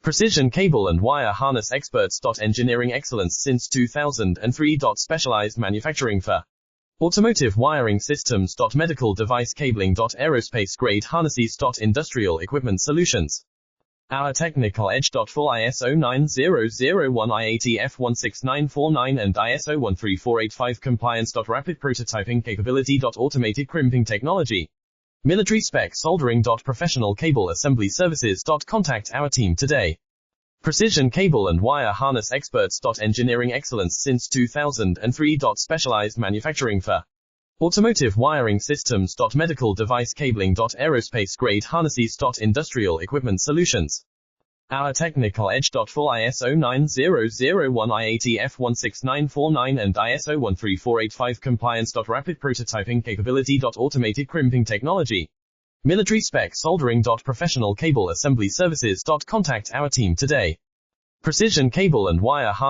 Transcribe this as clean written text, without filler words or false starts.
Precision cable and wire harness experts. Engineering excellence since 2003. Specialized manufacturing for automotive wiring systems. Medical device cabling. Aerospace grade harnesses. Industrial equipment solutions. Our technical edge. Full ISO 9001 IATF 16949 and ISO 13485 compliance. Rapid prototyping capability. Automated crimping technology. Military spec soldering. Professional cable assembly services. Contact our team today. Precision cable and wire harness experts. Engineering excellence since 2003. Specialized manufacturing for automotive wiring systems. Medical device cabling. Aerospace grade harnesses. Industrial equipment solutions. Our technical edge. Full ISO 9001 IATF 16949 and ISO 13485 compliance. Rapid prototyping capability. Automated crimping technology. Military spec soldering. Professional cable assembly services. Contact our team today. Precision cable and wire harness